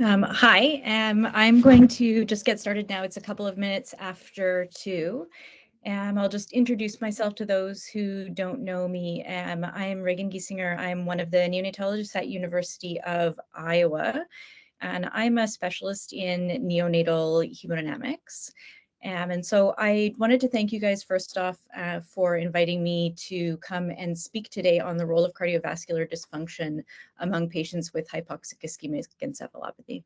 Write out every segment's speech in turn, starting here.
Hi, I'm going to just get started now. It's a couple of minutes after 2. I'll just introduce myself to those who don't know me. I am Regan Giesinger. I'm one of the neonatologists at University of Iowa, and I'm a specialist in neonatal hemodynamics. And so I wanted to thank you guys first off for inviting me to come and speak today on the role of cardiovascular dysfunction among patients with hypoxic ischemic encephalopathy.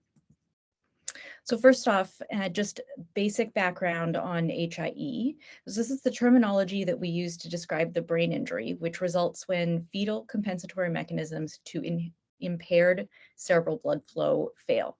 So first off, just basic background on HIE. This is the terminology that we use to describe the brain injury, which results when fetal compensatory mechanisms to impaired cerebral blood flow fail.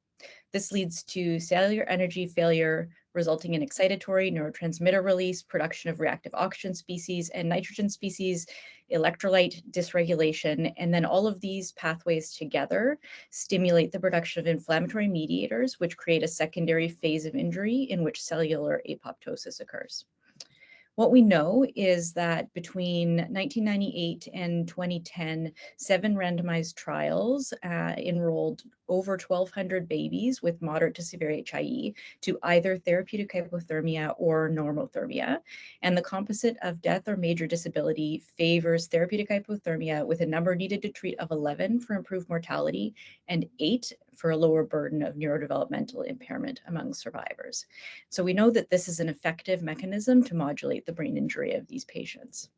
This leads to cellular energy failure, resulting in excitatory neurotransmitter release, production of reactive oxygen species and nitrogen species, electrolyte dysregulation, and then all of these pathways together stimulate the production of inflammatory mediators, which create a secondary phase of injury in which cellular apoptosis occurs. What we know is that between 1998 and 2010, 7 randomized trials enrolled over 1,200 babies with moderate to severe HIE to either therapeutic hypothermia or normothermia. And the composite of death or major disability favors therapeutic hypothermia with a number needed to treat of 11 for improved mortality and 8 for a lower burden of neurodevelopmental impairment among survivors. So we know that this is an effective mechanism to modulate the brain injury of these patients.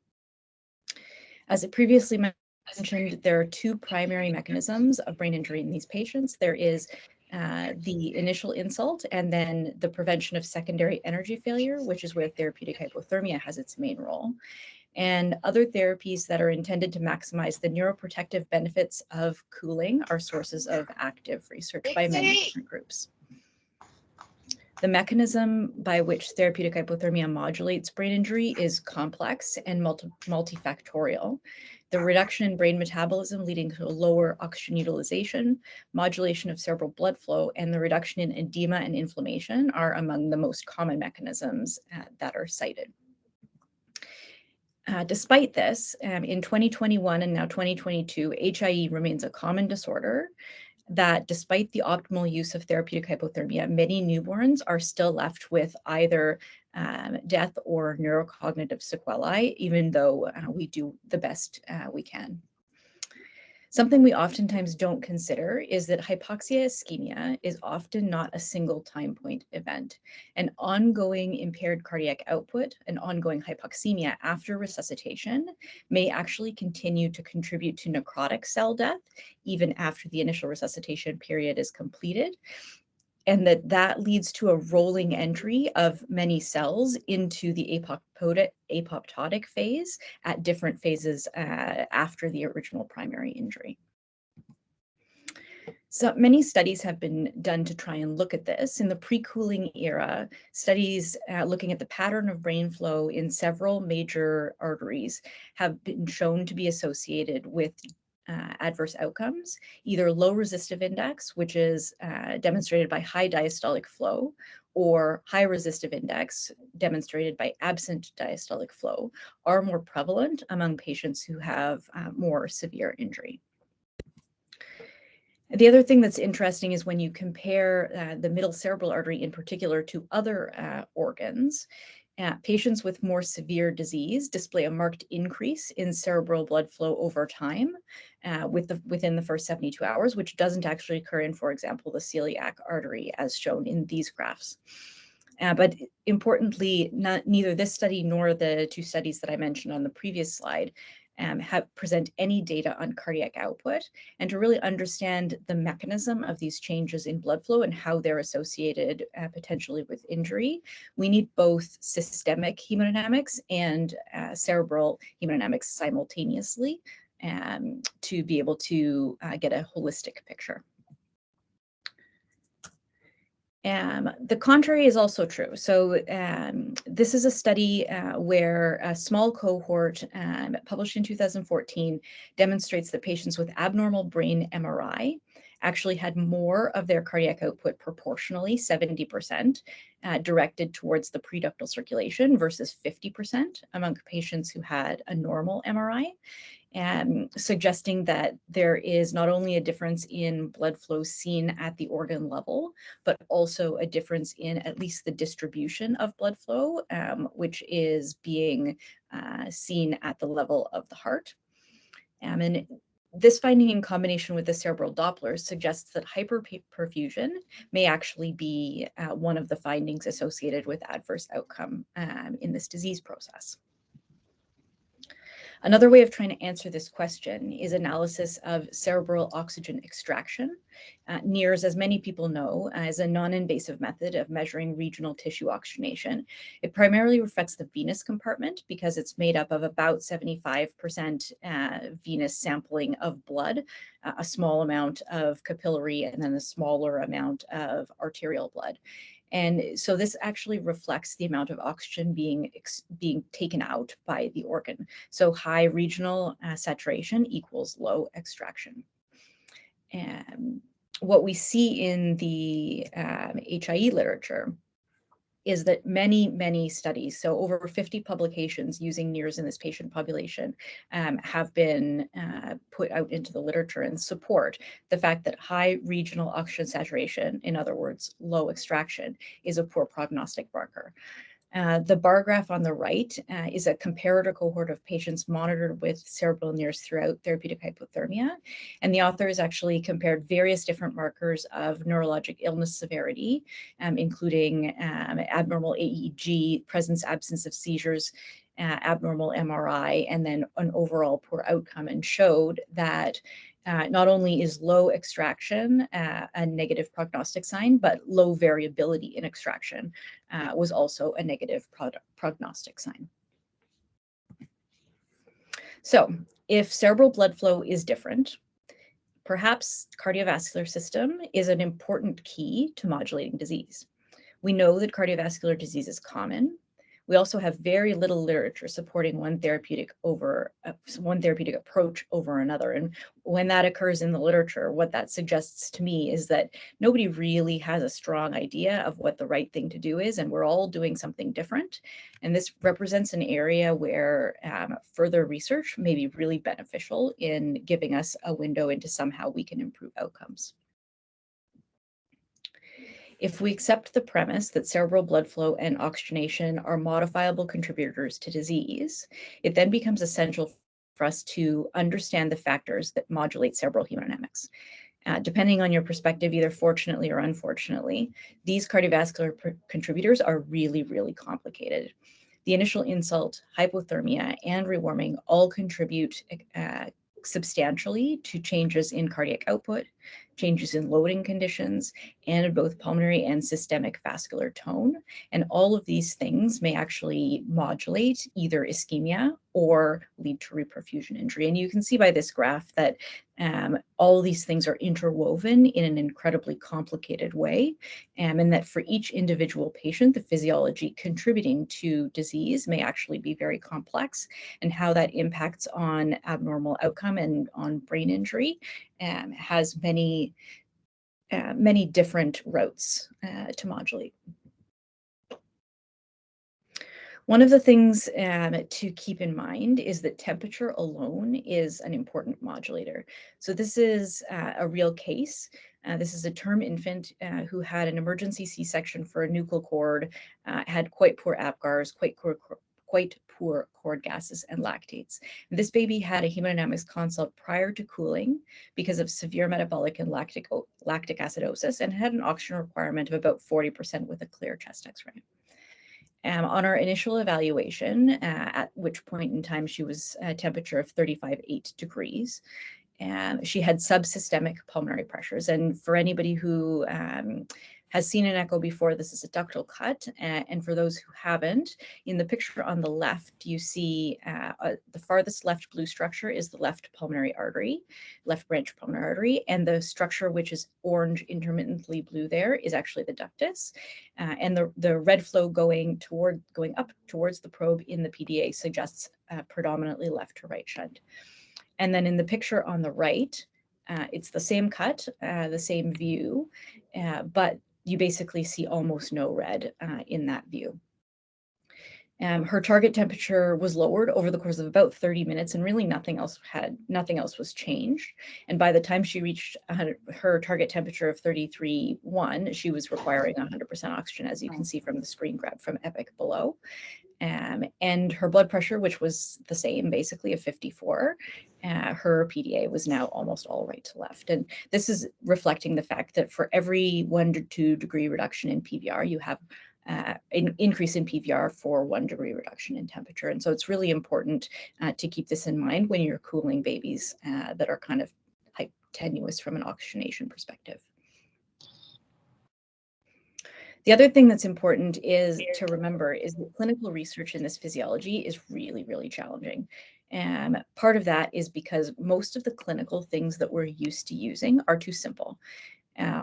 As I previously mentioned, there are 2 primary mechanisms of brain injury in these patients. There is the initial insult and then the prevention of secondary energy failure, which is where therapeutic hypothermia has its main role, and other therapies that are intended to maximize the neuroprotective benefits of cooling are sources of active research by many different groups. The mechanism by which therapeutic hypothermia modulates brain injury is complex and multifactorial. The reduction in brain metabolism leading to lower oxygen utilization, modulation of cerebral blood flow, and the reduction in edema and inflammation are among the most common mechanisms that are cited. Despite this, in 2021 and now 2022, HIE remains a common disorder that despite the optimal use of therapeutic hypothermia, many newborns are still left with either death or neurocognitive sequelae, even though we do the best we can. Something we oftentimes don't consider is that hypoxia ischemia is often not a single time point event. An ongoing impaired cardiac output, an ongoing hypoxemia after resuscitation may actually continue to contribute to necrotic cell death even after the initial resuscitation period is completed, and that leads to a rolling entry of many cells into the apoptotic phase at different phases after the original primary injury. So many studies have been done to try and look at this. In the pre-cooling era, studies looking at the pattern of brain flow in several major arteries have been shown to be associated with adverse outcomes, either low resistive index, which is demonstrated by high diastolic flow, or high resistive index, demonstrated by absent diastolic flow, are more prevalent among patients who have more severe injury. The other thing that's interesting is when you compare the middle cerebral artery in particular to other organs, patients with more severe disease display a marked increase in cerebral blood flow over time within the first 72 hours, which doesn't actually occur in, for example, the celiac artery as shown in these graphs. But importantly, neither this study nor the 2 studies that I mentioned on the previous slide present any data on cardiac output. And to really understand the mechanism of these changes in blood flow and how they're associated potentially with injury, we need both systemic hemodynamics and cerebral hemodynamics simultaneously to be able to get a holistic picture. The contrary is also true. So this is a study where a small cohort published in 2014 demonstrates that patients with abnormal brain MRI actually had more of their cardiac output proportionally, 70%, directed towards the preductal circulation versus 50% among patients who had a normal MRI. suggesting that there is not only a difference in blood flow seen at the organ level, but also a difference in at least the distribution of blood flow, which is being seen at the level of the heart. And this finding in combination with the cerebral Doppler suggests that hyperperfusion may actually be one of the findings associated with adverse outcome in this disease process. Another way of trying to answer this question is analysis of cerebral oxygen extraction. NIRS, as many people know, is a non-invasive method of measuring regional tissue oxygenation. It primarily reflects the venous compartment because it's made up of about 75% venous sampling of blood, a small amount of capillary, and then a smaller amount of arterial blood. And so this actually reflects the amount of oxygen being taken out by the organ. So high regional saturation equals low extraction. And what we see in the HIE literature is that many studies, so over 50 publications using NIRS in this patient population, have been put out into the literature and support the fact that high regional oxygen saturation, in other words, low extraction, is a poor prognostic marker. The bar graph on the right is a comparator cohort of patients monitored with cerebral NIRS throughout therapeutic hypothermia. And the authors actually compared various different markers of neurologic illness severity, including abnormal AEG, presence, absence of seizures, abnormal MRI, and then an overall poor outcome, and showed that not only is low extraction a negative prognostic sign, but low variability in extraction was also a negative prognostic sign. So if cerebral blood flow is different, perhaps cardiovascular system is an important key to modulating disease. We know that cardiovascular disease is common. We also have very little literature supporting one therapeutic approach over another. And when that occurs in the literature, what that suggests to me is that nobody really has a strong idea of what the right thing to do is, and we're all doing something different. And this represents an area where further research may be really beneficial in giving us a window into somehow we can improve outcomes. If we accept the premise that cerebral blood flow and oxygenation are modifiable contributors to disease, it then becomes essential for us to understand the factors that modulate cerebral hemodynamics. Depending on your perspective, either fortunately or unfortunately, these cardiovascular contributors are really, really complicated. The initial insult, hypothermia, and rewarming all contribute substantially to changes in cardiac output, changes in loading conditions, and in both pulmonary and systemic vascular tone. And all of these things may actually modulate either ischemia or lead to reperfusion injury. And you can see by this graph that all these things are interwoven in an incredibly complicated way, and that for each individual patient, the physiology contributing to disease may actually be very complex, and how that impacts on abnormal outcome and on brain injury has many different routes to modulate. One of the things to keep in mind is that temperature alone is an important modulator. So this is a real case. This is a term infant who had an emergency C-section for a nuchal cord, had quite poor APGARs, quite poor cord gases and lactates. This baby had a hemodynamics consult prior to cooling because of severe metabolic and lactic acidosis, and had an oxygen requirement of about 40% with a clear chest X-ray. On our initial evaluation, at which point in time she was a temperature of 35.8 degrees, she had subsystemic pulmonary pressures. And for anybody who has seen an echo before, this is a ductal cut. And for those who haven't, in the picture on the left, you see the farthest left blue structure is the left pulmonary artery, left branch pulmonary artery. And the structure which is orange intermittently blue there is actually the ductus. And the red flow going up towards the probe in the PDA suggests predominantly left to right shunt. And then in the picture on the right, it's the same cut, the same view, but you basically see almost no red in that view. Her target temperature was lowered over the course of about 30 minutes, and really nothing else was changed. And by the time she reached her target temperature of 33.1, she was requiring 100% oxygen, as you can see from the screen grab from Epic below. And her blood pressure, which was the same, basically, of 54, her PDA was now almost all right to left. And this is reflecting the fact that for every 1 to 2 degree reduction in PVR, you have an increase in PVR for 1 degree reduction in temperature. And so it's really important to keep this in mind when you're cooling babies that are kind of tenuous from an oxygenation perspective. The other thing that's important is to remember is that clinical research in this physiology is really, really challenging. And part of that is because most of the clinical things that we're used to using are too simple.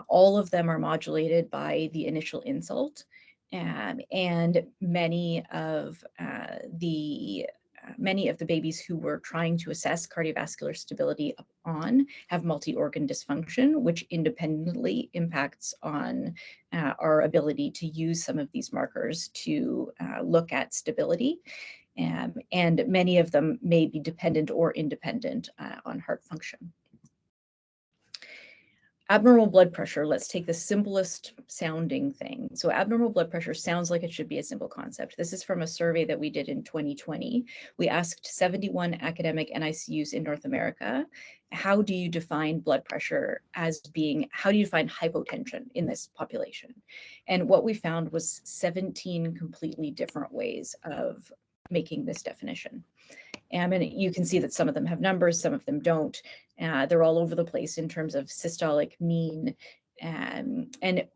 All of them are modulated by the initial insult. And many of the babies who we're trying to assess cardiovascular stability on have multi-organ dysfunction, which independently impacts on our ability to use some of these markers to look at stability. And many of them may be dependent or independent on heart function. Abnormal blood pressure, let's take the simplest sounding thing. So abnormal blood pressure sounds like it should be a simple concept. This is from a survey that we did in 2020. We asked 71 academic NICUs in North America, how do you define blood pressure as being, how do you define hypotension in this population? And what we found was 17 completely different ways of making this definition. And you can see that some of them have numbers, some of them don't. They're all over the place in terms of systolic mean. And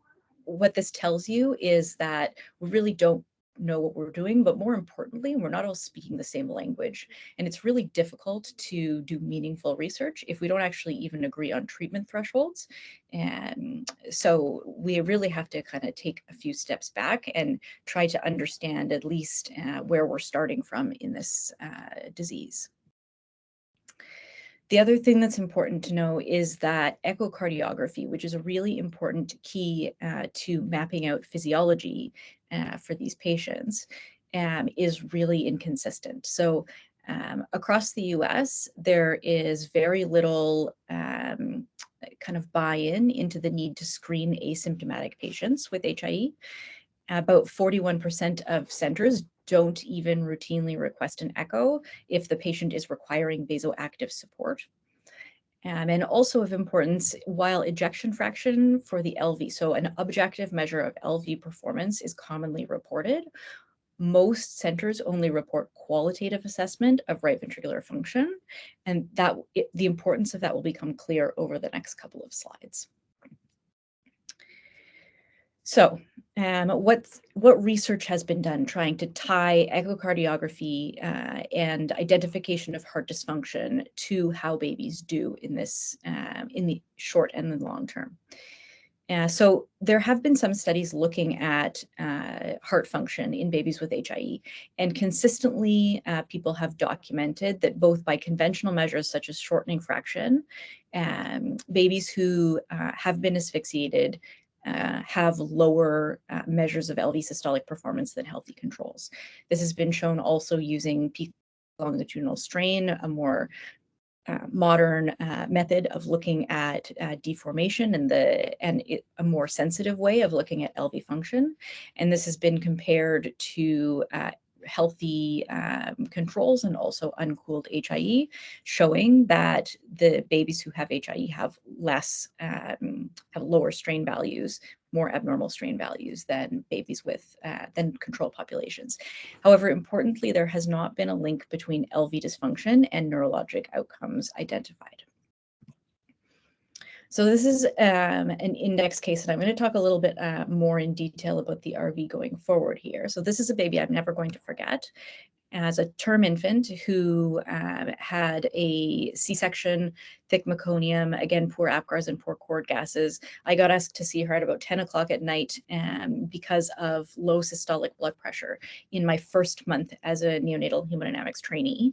what this tells you is that we really don't know what we're doing, but more importantly, we're not all speaking the same language. And it's really difficult to do meaningful research if we don't actually even agree on treatment thresholds. And so we really have to kind of take a few steps back and try to understand at least where we're starting from in this disease. The other thing that's important to know is that echocardiography, which is a really important key to mapping out physiology for these patients, is really inconsistent. So across the US, there is very little kind of buy-in into the need to screen asymptomatic patients with HIE. About 41% of centers don't even routinely request an echo if the patient is requiring vasoactive support. And also of importance, while ejection fraction for the LV, so an objective measure of LV performance, is commonly reported, most centers only report qualitative assessment of right ventricular function, and the importance of that will become clear over the next couple of slides. So what research has been done trying to tie echocardiography and identification of heart dysfunction to how babies do in this in the short and the long term? So there have been some studies looking at heart function in babies with HIE, and consistently people have documented that both by conventional measures such as shortening fraction, babies who have been asphyxiated have lower measures of LV systolic performance than healthy controls. This has been shown also using peak longitudinal strain, a more modern method of looking at deformation and a more sensitive way of looking at LV function. And this has been compared to healthy controls and also uncooled HIE, showing that the babies who have HIE have lower strain values, more abnormal strain values than babies with than control populations. However, importantly, there has not been a link between LV dysfunction and neurologic outcomes identified. So this is an index case, and I'm going to talk a little bit more in detail about the RV going forward here. So this is a baby I'm never going to forget. As a term infant who had a C-section, thick meconium, again, poor APGARs and poor cord gases. I got asked to see her at about 10 o'clock at night because of low systolic blood pressure in my first month as a neonatal hemodynamics trainee.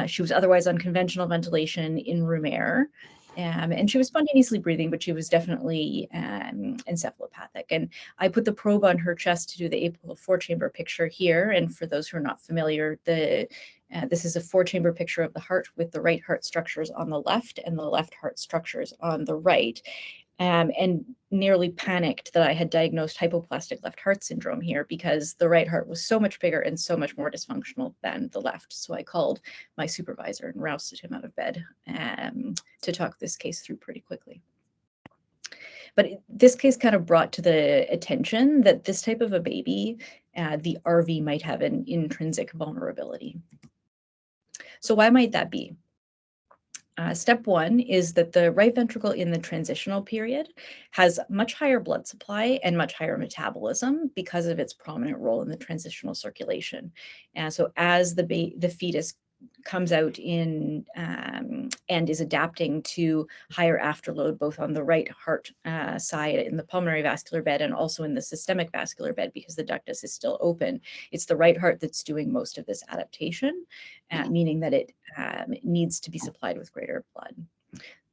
She was otherwise on conventional ventilation in room air. And she was spontaneously breathing, but she was definitely encephalopathic. And I put the probe on her chest to do the apical 4-chamber picture here. And for those who are not familiar, this is a 4-chamber picture of the heart with the right heart structures on the left and the left heart structures on the right. And nearly panicked that I had diagnosed hypoplastic left heart syndrome here because the right heart was so much bigger and so much more dysfunctional than the left. So I called my supervisor and rousted him out of bed to talk this case through pretty quickly. But this case kind of brought to the attention that this type of a baby, the RV might have an intrinsic vulnerability. So why might that be? Step one is that the right ventricle in the transitional period has much higher blood supply and much higher metabolism because of its prominent role in the transitional circulation. And so as the fetus comes out in and is adapting to higher afterload, both on the right heart side in the pulmonary vascular bed and also in the systemic vascular bed because the ductus is still open. It's the right heart that's doing most of this adaptation, meaning that it needs to be supplied with greater blood.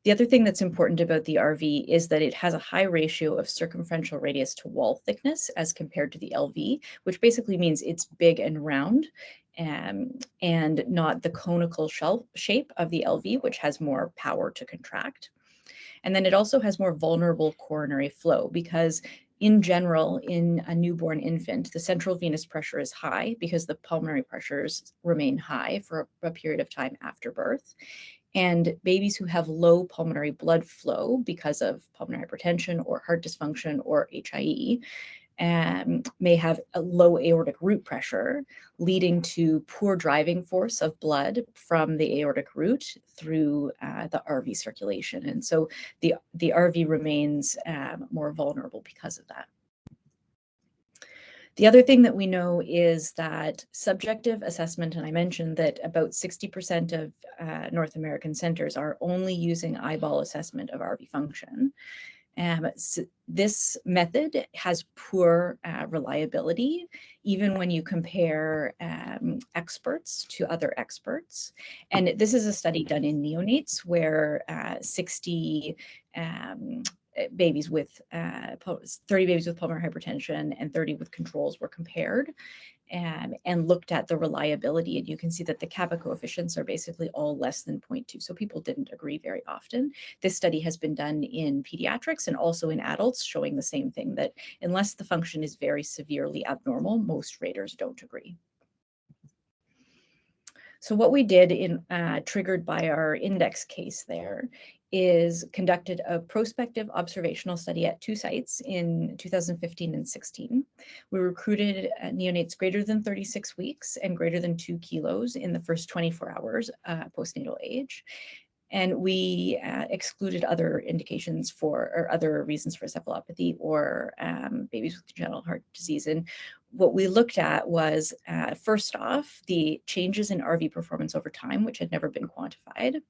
The other thing that's important about the RV is that it has a high ratio of circumferential radius to wall thickness as compared to the LV, which basically means it's big and round and not the conical shape of the LV, which has more power to contract. And then it also has more vulnerable coronary flow because in general, in a newborn infant, the central venous pressure is high because the pulmonary pressures remain high for a period of time after birth. And babies who have low pulmonary blood flow because of pulmonary hypertension or heart dysfunction or HIE may have a low aortic root pressure, leading to poor driving force of blood from the aortic root through the RV circulation. And so the RV remains more vulnerable because of that. The other thing that we know is that subjective assessment, and I mentioned that about 60% of North American centers are only using eyeball assessment of RV function. So this method has poor reliability, even when you compare experts to other experts. And this is a study done in neonates where 60 babies with 30 babies with pulmonary hypertension and 30 with controls were compared and looked at the reliability. And you can see that the kappa coefficients are basically all less than 0.2. So people didn't agree very often. This study has been done in pediatrics and also in adults, showing the same thing, that unless the function is very severely abnormal, most raters don't agree. So what we did triggered by our index case there is conducted a prospective observational study at 2 sites in 2015 and 16. We recruited neonates greater than 36 weeks and greater than 2 kilos in the first 24 hours postnatal age. And we excluded other indications or other reasons for encephalopathy or babies with congenital heart disease. And what we looked at was, first off, the changes in RV performance over time, which had never been quantified.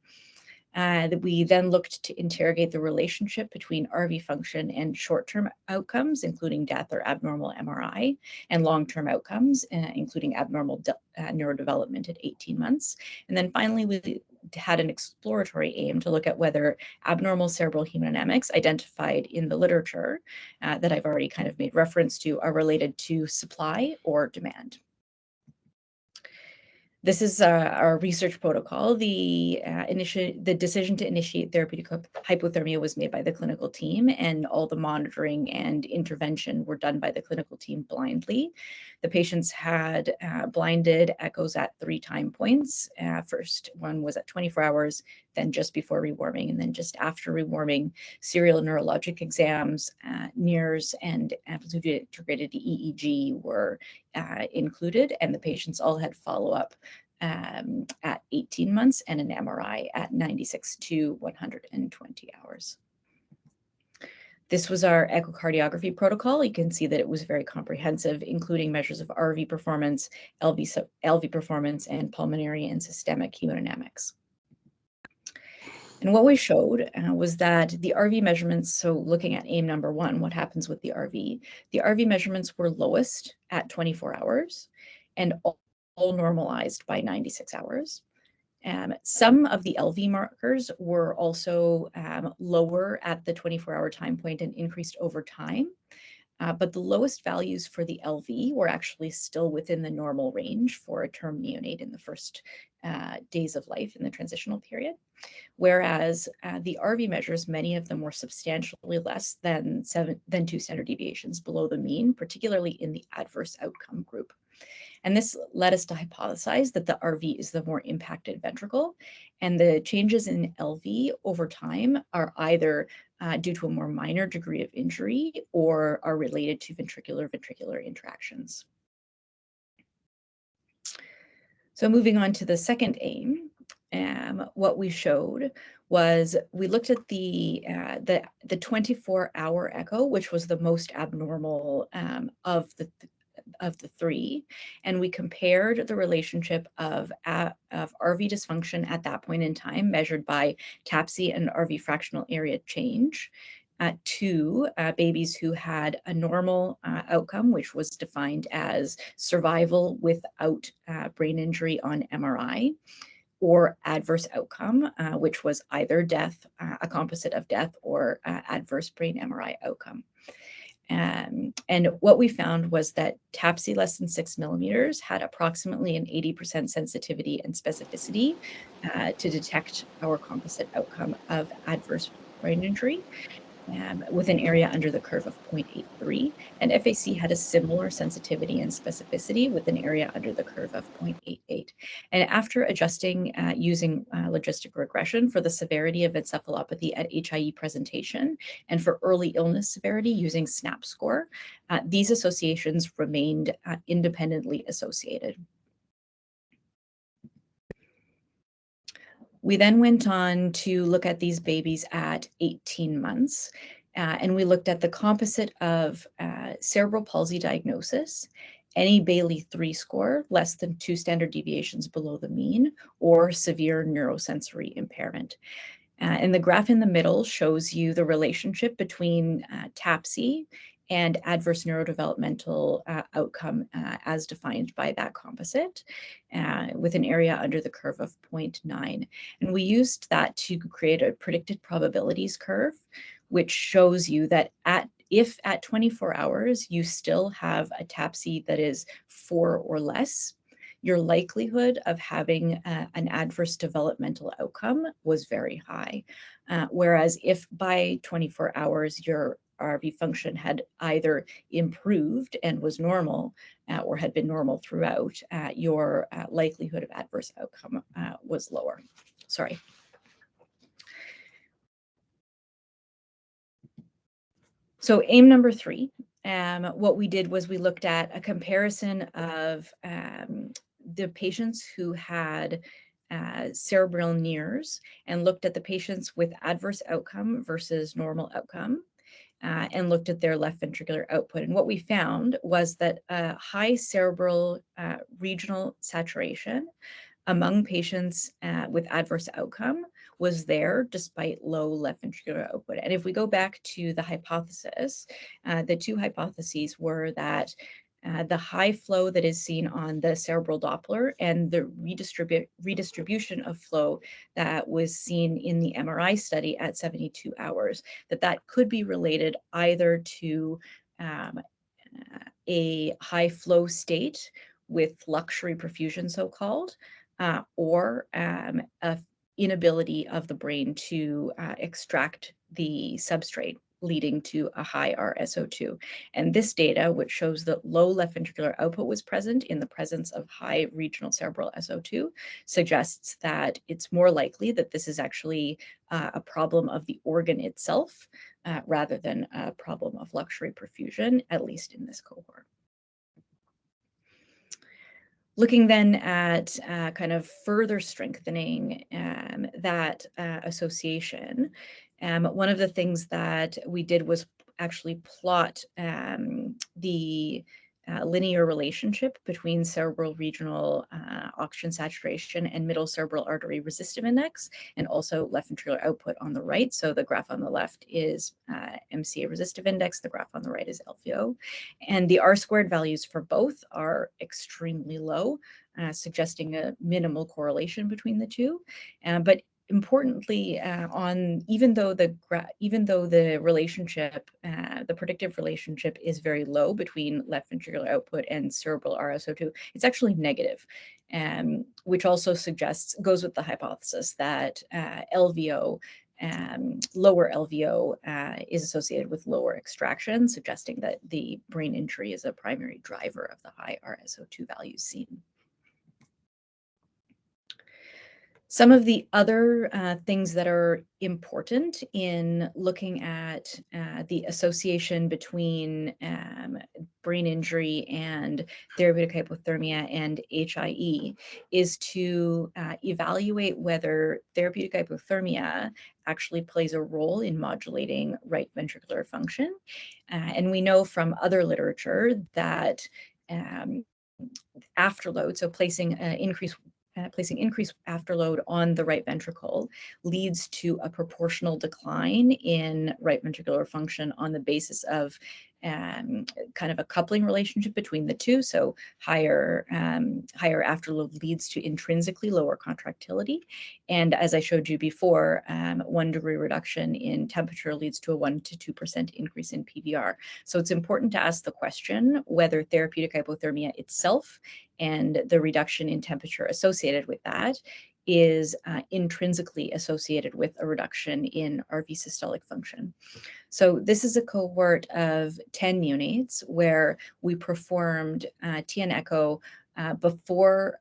We then looked to interrogate the relationship between RV function and short-term outcomes, including death or abnormal MRI, and long-term outcomes, including abnormal neurodevelopment at 18 months. And then finally, we had an exploratory aim to look at whether abnormal cerebral hemodynamics identified in the literature that I've already kind of made reference to are related to supply or demand. This is our research protocol. The decision to initiate therapeutic hypothermia was made by the clinical team, and all the monitoring and intervention were done by the clinical team blindly. The patients had blinded echoes at 3 time points. First one was at 24 hours, then just before rewarming, and then just after rewarming. Serial neurologic exams, NIRS, and amplitude integrated EEG were included, and the patients all had follow-up at 18 months and an MRI at 96 to 120 hours. This was our echocardiography protocol. You can see that it was very comprehensive, including measures of RV performance, LV performance, and pulmonary and systemic hemodynamics. And what we showed was that the RV measurements, so looking at aim number 1, what happens with the RV measurements were lowest at 24 hours and all normalized by 96 hours. Some of the LV markers were also lower at the 24-hour time point and increased over time. But the lowest values for the LV were actually still within the normal range for a term neonate in the first days of life in the transitional period. Whereas the RV measures, many of them were substantially less than 2 standard deviations below the mean, particularly in the adverse outcome group. And this led us to hypothesize that the RV is the more impacted ventricle, and the changes in LV over time are either due to a more minor degree of injury or are related to ventricular-ventricular interactions. So moving on to the second aim, what we showed was we looked at the 24-hour echo, which was the most abnormal of the three, and we compared the relationship of RV dysfunction at that point in time, measured by TAPSE and RV fractional area change, to babies who had a normal outcome, which was defined as survival without brain injury on MRI, or adverse outcome, which was either death, a composite of death, or adverse brain MRI outcome. And what we found was that TAPSE less than 6 millimeters had approximately an 80% sensitivity and specificity to detect our composite outcome of adverse brain injury, with an area under the curve of 0.83. And FAC had a similar sensitivity and specificity with an area under the curve of 0.88. And after adjusting using logistic regression for the severity of encephalopathy at HIE presentation and for early illness severity using SNAP score, these associations remained independently associated. We then went on to look at these babies at 18 months, and we looked at the composite of cerebral palsy diagnosis, any Bailey 3 score less than 2 standard deviations below the mean, or severe neurosensory impairment. And the graph in the middle shows you the relationship between TAPSE and adverse neurodevelopmental outcome as defined by that composite, with an area under the curve of 0.9. And we used that to create a predicted probabilities curve, which shows you that if at 24 hours you still have a TAPSE that is 4 or less, your likelihood of having an adverse developmental outcome was very high. Whereas if by 24 hours your RV function had either improved and was normal or had been normal throughout, your likelihood of adverse outcome was lower. Sorry. So aim number 3, what we did was we looked at a comparison of the patients who had cerebral NIRS and looked at the patients with adverse outcome versus normal outcome. And looked at their left ventricular output. And what we found was that high cerebral regional saturation among patients with adverse outcome was there despite low left ventricular output. And if we go back to the hypothesis, the two hypotheses were that the high flow that is seen on the cerebral Doppler and the redistribution of flow that was seen in the MRI study at 72 hours, that could be related either to a high flow state with luxury perfusion, so-called, or an inability of the brain to extract the substrate, leading to a high RSO2. And this data, which shows that low left ventricular output was present in the presence of high regional cerebral SO2, suggests that it's more likely that this is actually a problem of the organ itself rather than a problem of luxury perfusion, at least in this cohort. Looking then at kind of further strengthening that association, one of the things that we did was actually plot the linear relationship between cerebral regional oxygen saturation and middle cerebral artery resistive index, and also left ventricular output on the right. So the graph on the left is MCA resistive index, the graph on the right is LVO. And the R-squared values for both are extremely low, suggesting a minimal correlation between the two. But importantly, even though the relationship, the predictive relationship is very low between left ventricular output and cerebral RSO2, it's actually negative, which also goes with the hypothesis that LVO, lower LVO is associated with lower extraction, suggesting that the brain injury is a primary driver of the high RSO2 values seen. Some of the other things that are important in looking at the association between brain injury and therapeutic hypothermia and HIE is to evaluate whether therapeutic hypothermia actually plays a role in modulating right ventricular function. And we know from other literature that afterload, so placing increased afterload on the right ventricle, leads to a proportional decline in right ventricular function on the basis of kind of a coupling relationship between the two. So higher afterload leads to intrinsically lower contractility. And as I showed you before, 1 degree reduction in temperature leads to a 1 to 2% increase in PVR. So it's important to ask the question whether therapeutic hypothermia itself and the reduction in temperature associated with that is intrinsically associated with a reduction in RV systolic function. So this is a cohort of 10 neonates where we performed TN echo before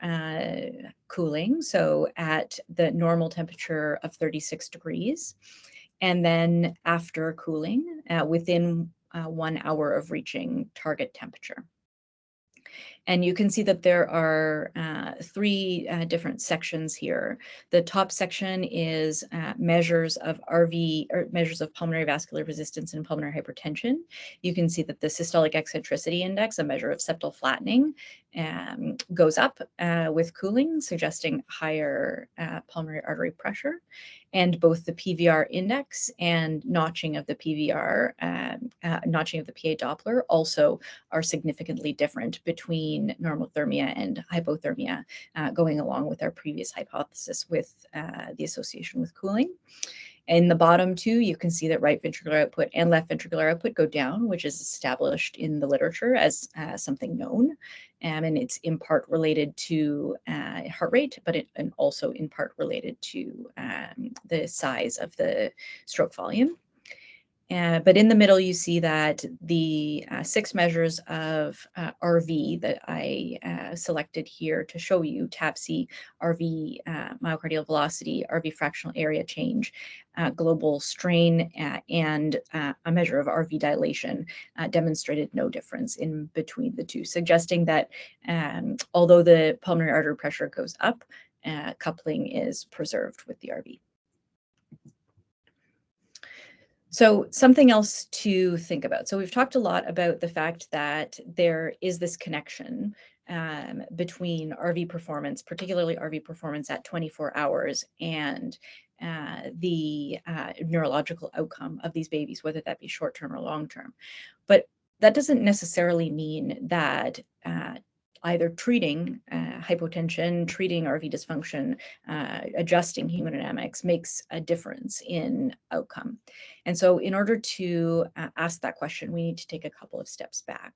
cooling, so at the normal temperature of 36 degrees, and then after cooling within 1 hour of reaching target temperature. And you can see that there are 3 different sections here. The top section is measures of RV, or measures of pulmonary vascular resistance and pulmonary hypertension. You can see that the systolic eccentricity index, a measure of septal flattening, goes up with cooling, suggesting higher pulmonary artery pressure. And both the PVR index and notching of the PVR, notching of the PA Doppler also are significantly different between normothermia and hypothermia, going along with our previous hypothesis with the association with cooling. In the bottom 2, you can see that right ventricular output and left ventricular output go down, which is established in the literature as something known. And it's in part related to heart rate, and also in part related to the size of the stroke volume. But in the middle, you see that the 6 measures of RV that I selected here to show you, TAPSE, RV myocardial velocity, RV fractional area change, global strain, and a measure of RV dilation, demonstrated no difference in between the two, suggesting that although the pulmonary artery pressure goes up, coupling is preserved with the RV. So something else to think about. So we've talked a lot about the fact that there is this connection between RV performance, particularly RV performance at 24 hours, and the neurological outcome of these babies, whether that be short-term or long-term. But that doesn't necessarily mean that either treating hypotension, treating RV dysfunction, adjusting hemodynamics makes a difference in outcome. And so in order to ask that question, we need to take a couple of steps back.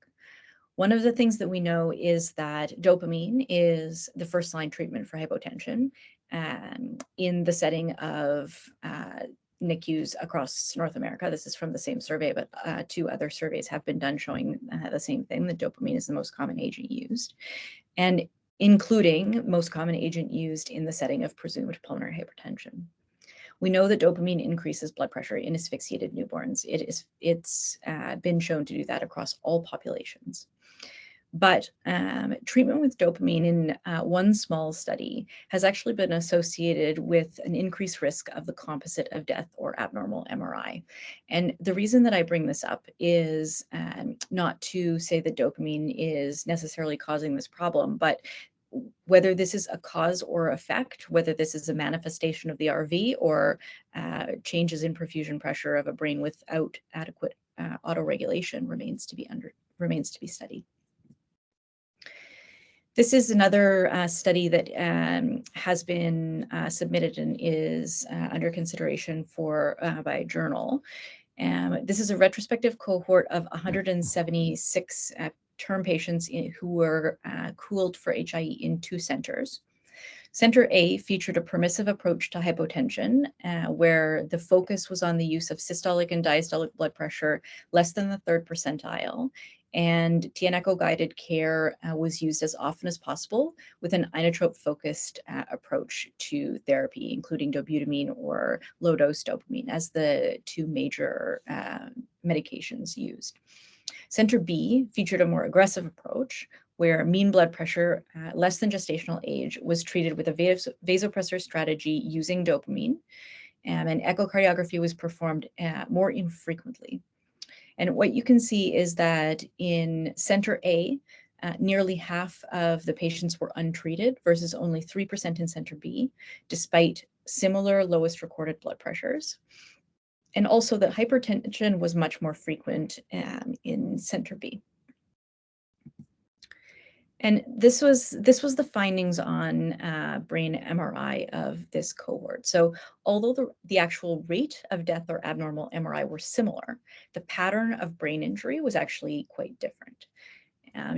One of the things that we know is that dopamine is the first-line treatment for hypotension in the setting of NICUs across North America. This is from the same survey, but 2 other surveys have been done showing the same thing, that dopamine is the most common agent used, and including most common agent used in the setting of presumed pulmonary hypertension. We know that dopamine increases blood pressure in asphyxiated newborns. It's been shown to do that across all populations. But treatment with dopamine in one small study has actually been associated with an increased risk of the composite of death or abnormal MRI. And the reason that I bring this up is not to say that dopamine is necessarily causing this problem, but whether this is a cause or effect, whether this is a manifestation of the RV or changes in perfusion pressure of a brain without adequate autoregulation remains to be studied. This is another study that has been submitted and is under consideration for by a journal. This is a retrospective cohort of 176 term patients who were cooled for HIE in 2 centers. Center A featured a permissive approach to hypotension, where the focus was on the use of systolic and diastolic blood pressure less than the 3rd percentile, and TN-echo guided care was used as often as possible with an inotrope-focused approach to therapy, including dobutamine or low-dose dopamine as the 2 major medications used. Center B featured a more aggressive approach where mean blood pressure less than gestational age was treated with a vasopressor strategy using dopamine, and echocardiography was performed more infrequently. And what you can see is that in Center A, nearly half of the patients were untreated versus only 3% in Center B, despite similar lowest recorded blood pressures. And also that hypertension was much more frequent in Center B. And this was the findings on brain MRI of this cohort. So although the actual rate of death or abnormal MRI were similar, the pattern of brain injury was actually quite different.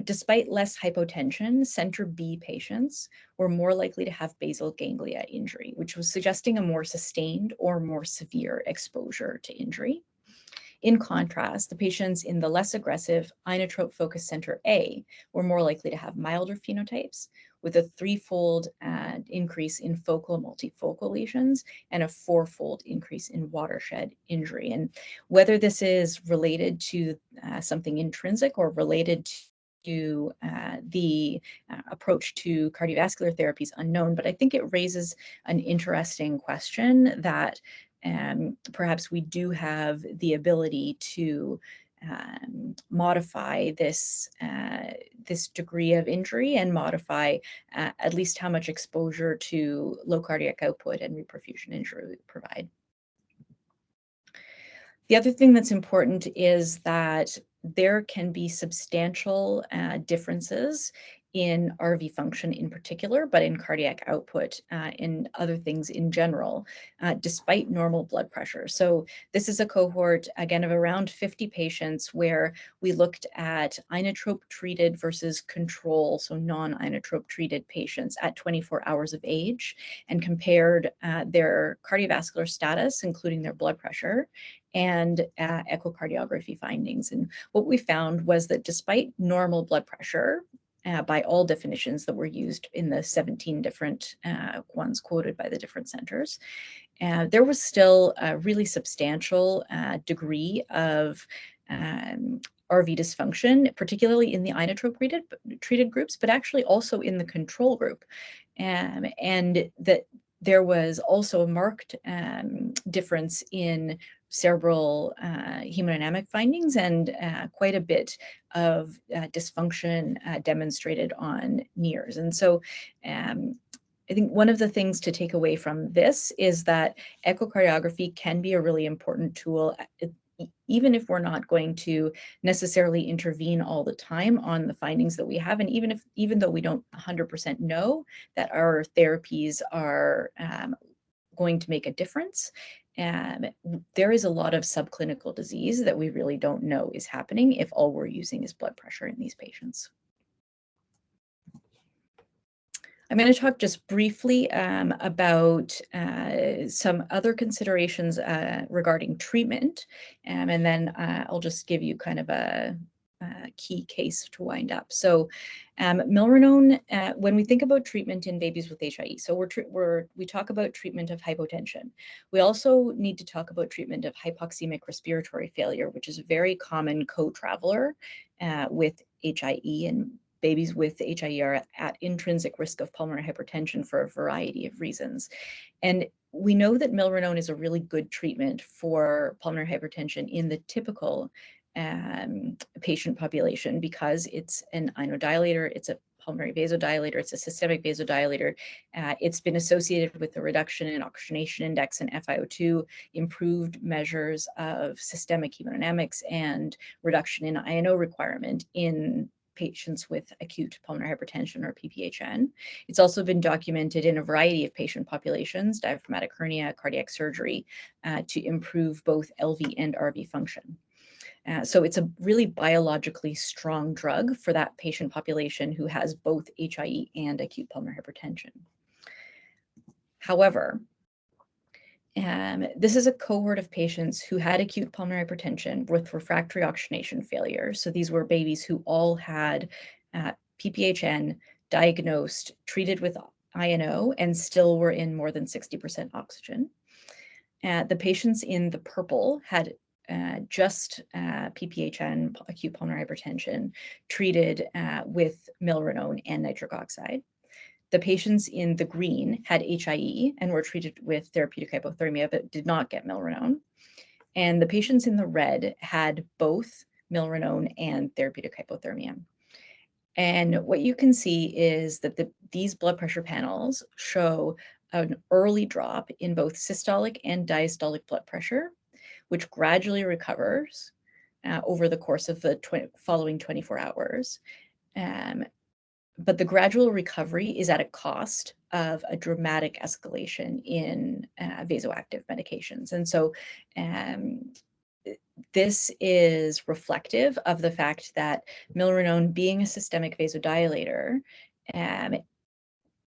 Despite less hypotension, Center B patients were more likely to have basal ganglia injury, which was suggesting a more sustained or more severe exposure to injury. In contrast, the patients in the less aggressive inotrope-focused Center A were more likely to have milder phenotypes with a 3-fold increase in focal and multifocal lesions and a 4-fold increase in watershed injury. And whether this is related to something intrinsic or related to the approach to cardiovascular therapy is unknown, but I think it raises an interesting question that perhaps we do have the ability to modify this degree of injury and modify at least how much exposure to low cardiac output and reperfusion injury we provide. The other thing that's important is that there can be substantial differences in RV function in particular, but in cardiac output in other things in general, despite normal blood pressure. So this is a cohort, again, of around 50 patients where we looked at inotrope treated versus control, so non-inotrope treated patients at 24 hours of age, and compared their cardiovascular status, including their blood pressure, and echocardiography findings. And what we found was that despite normal blood pressure, by all definitions that were used in the 17 different ones quoted by the different centers, there was still a really substantial degree of RV dysfunction, particularly in the inotrope treated groups, but actually also in the control group. And that there was also a marked difference in cerebral hemodynamic findings and quite a bit of dysfunction demonstrated on NIRS. And so I think one of the things to take away from this is that echocardiography can be a really important tool, even if we're not going to necessarily intervene all the time on the findings that we have, and even though we don't 100% know that our therapies are going to make a difference, there is a lot of subclinical disease that we really don't know is happening if all we're using is blood pressure in these patients. I'm going to talk just briefly about some other considerations regarding treatment, and then I'll just give you kind of a key case to wind up. So Milrinone, when we think about treatment in babies with HIE, so we talk about treatment of hypotension. We also need to talk about treatment of hypoxemic respiratory failure, which is a very common co-traveler with HIE, and babies with HIE are at intrinsic risk of pulmonary hypertension for a variety of reasons. And we know that Milrinone is a really good treatment for pulmonary hypertension in the typical patient population because it's an inodilator, it's a pulmonary vasodilator, it's a systemic vasodilator. It's been associated with a reduction in oxygenation index and FiO2, improved measures of systemic hemodynamics, and reduction in INO requirement in patients with acute pulmonary hypertension or PPHN. It's also been documented in a variety of patient populations, diaphragmatic hernia, cardiac surgery, to improve both LV and RV function. So it's a really biologically strong drug for that patient population who has both HIE and acute pulmonary hypertension. However, this is a cohort of patients who had acute pulmonary hypertension with refractory oxygenation failure. So these were babies who all had PPHN, diagnosed, treated with INO, and still were in more than 60% oxygen. The patients in the purple had just PPHN, acute pulmonary hypertension, treated with Milrinone and nitric oxide. The patients in the green had HIE and were treated with therapeutic hypothermia, but did not get Milrinone. And the patients in the red had both Milrinone and therapeutic hypothermia. And what you can see is that these blood pressure panels show an early drop in both systolic and diastolic blood pressure, which gradually recovers over the course of the following 24 hours. But the gradual recovery is at a cost of a dramatic escalation in vasoactive medications. And so this is reflective of the fact that Milrinone, being a systemic vasodilator,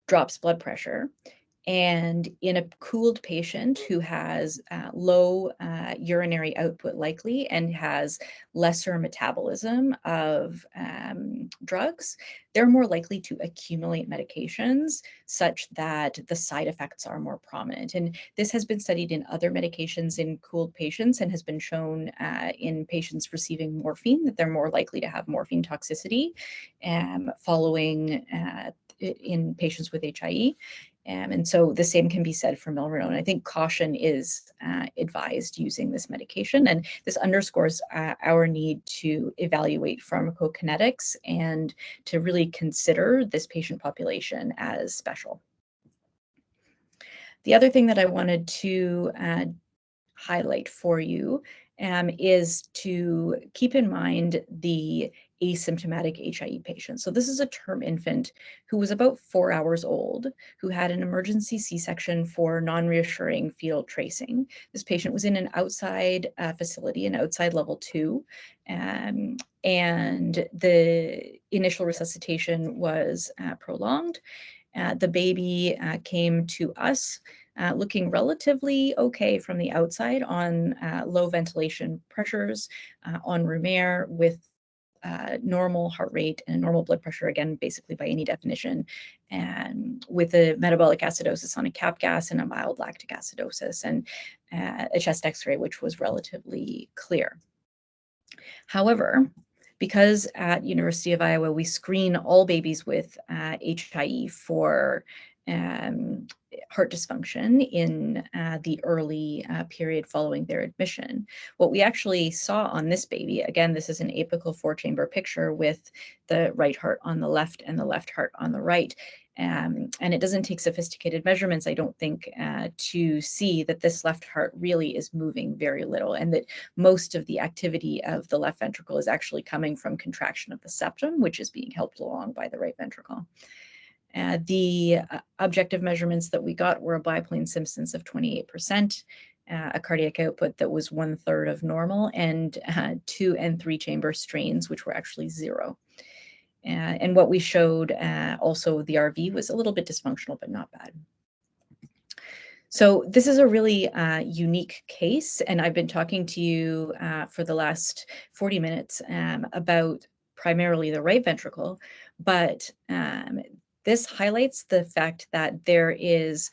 drops blood pressure. And in a cooled patient who has low urinary output likely and has lesser metabolism of drugs, they're more likely to accumulate medications such that the side effects are more prominent. And this has been studied in other medications in cooled patients and has been shown in patients receiving morphine that they're more likely to have morphine toxicity following in patients with HIE. And so the same can be said for Milrinone. I think caution is advised using this medication, and this underscores our need to evaluate pharmacokinetics and to really consider this patient population as special. The other thing that I wanted to highlight for you is to keep in mind the asymptomatic HIE patient. So this is a term infant who was about 4 hours old, who had an emergency C-section for non-reassuring fetal tracing. This patient was in an outside facility, an outside level 2, and the initial resuscitation was prolonged. The baby came to us looking relatively okay from the outside on low ventilation pressures, on room air, with normal heart rate and normal blood pressure, again, basically by any definition, and with a metabolic acidosis on a cap gas and a mild lactic acidosis, and a chest x-ray, which was relatively clear. However, because at University of Iowa, we screen all babies with HIE for heart dysfunction in the early period following their admission. What we actually saw on this baby, again, this is an apical 4-chamber picture with the right heart on the left and the left heart on the right. And it doesn't take sophisticated measurements, I don't think, to see that this left heart really is moving very little, and that most of the activity of the left ventricle is actually coming from contraction of the septum, which is being helped along by the right ventricle. The objective measurements that we got were a biplane Simpsons of 28%, a cardiac output that was 1/3 of normal, and 2 and 3 chamber strains, which were actually 0. And what we showed also, the RV was a little bit dysfunctional, but not bad. So this is a really unique case, and I've been talking to you for the last 40 minutes about primarily the right ventricle, but this highlights the fact that there is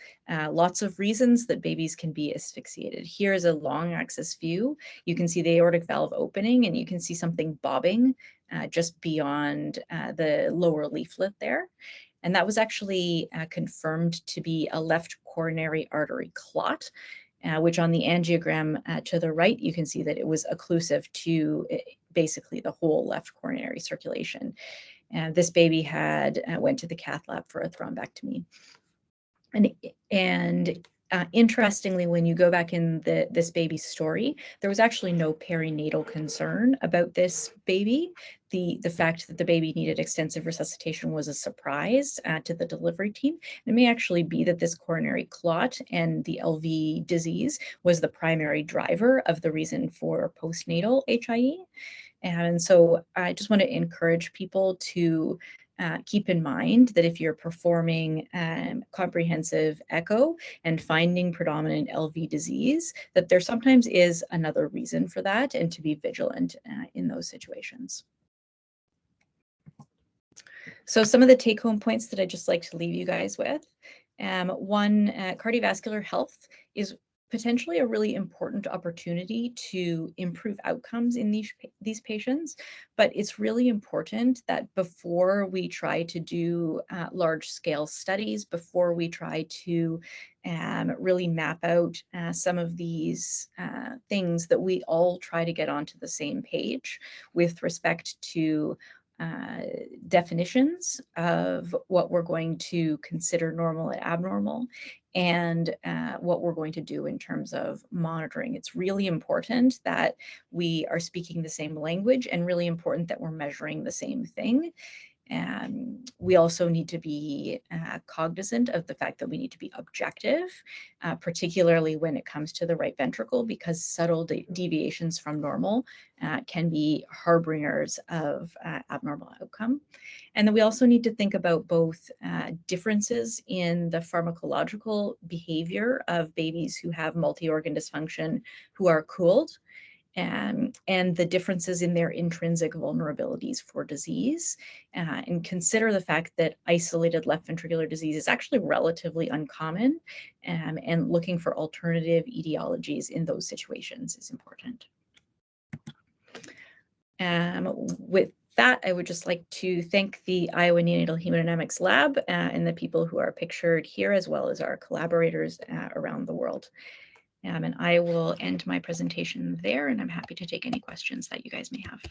lots of reasons that babies can be asphyxiated. Here is a long axis view. You can see the aortic valve opening, and you can see something bobbing just beyond the lower leaflet there. And that was actually confirmed to be a left coronary artery clot, which on the angiogram to the right, you can see that it was occlusive to basically the whole left coronary circulation. And this baby had went to the cath lab for a thrombectomy. And Interestingly, when you go back in this baby's story, there was actually no perinatal concern about this baby. The fact that the baby needed extensive resuscitation was a surprise to the delivery team. It may actually be that this coronary clot and the LV disease was the primary driver of the reason for postnatal HIE. And so I just want to encourage people to keep in mind that if you're performing comprehensive echo and finding predominant LV disease, that there sometimes is another reason for that, and to be vigilant in those situations. So some of the take-home points that I'd just like to leave you guys with. One, cardiovascular health is potentially a really important opportunity to improve outcomes in these patients, but it's really important that before we try to do large-scale studies, before we try to really map out some of these things, that we all try to get onto the same page with respect to definitions of what we're going to consider normal and abnormal, and what we're going to do in terms of monitoring. It's really important that we are speaking the same language, and really important that we're measuring the same thing. We also need to be cognizant of the fact that we need to be objective, particularly when it comes to the right ventricle, because subtle deviations from normal can be harbingers of abnormal outcome. And then we also need to think about both differences in the pharmacological behavior of babies who have multi-organ dysfunction who are cooled, and the differences in their intrinsic vulnerabilities for disease, and consider the fact that isolated left ventricular disease is actually relatively uncommon, and looking for alternative etiologies in those situations is important. With that, I would just like to thank the Iowa Neonatal Hemodynamics Lab and the people who are pictured here, as well as our collaborators around the world. And I will end my presentation there, and I'm happy to take any questions that you guys may have.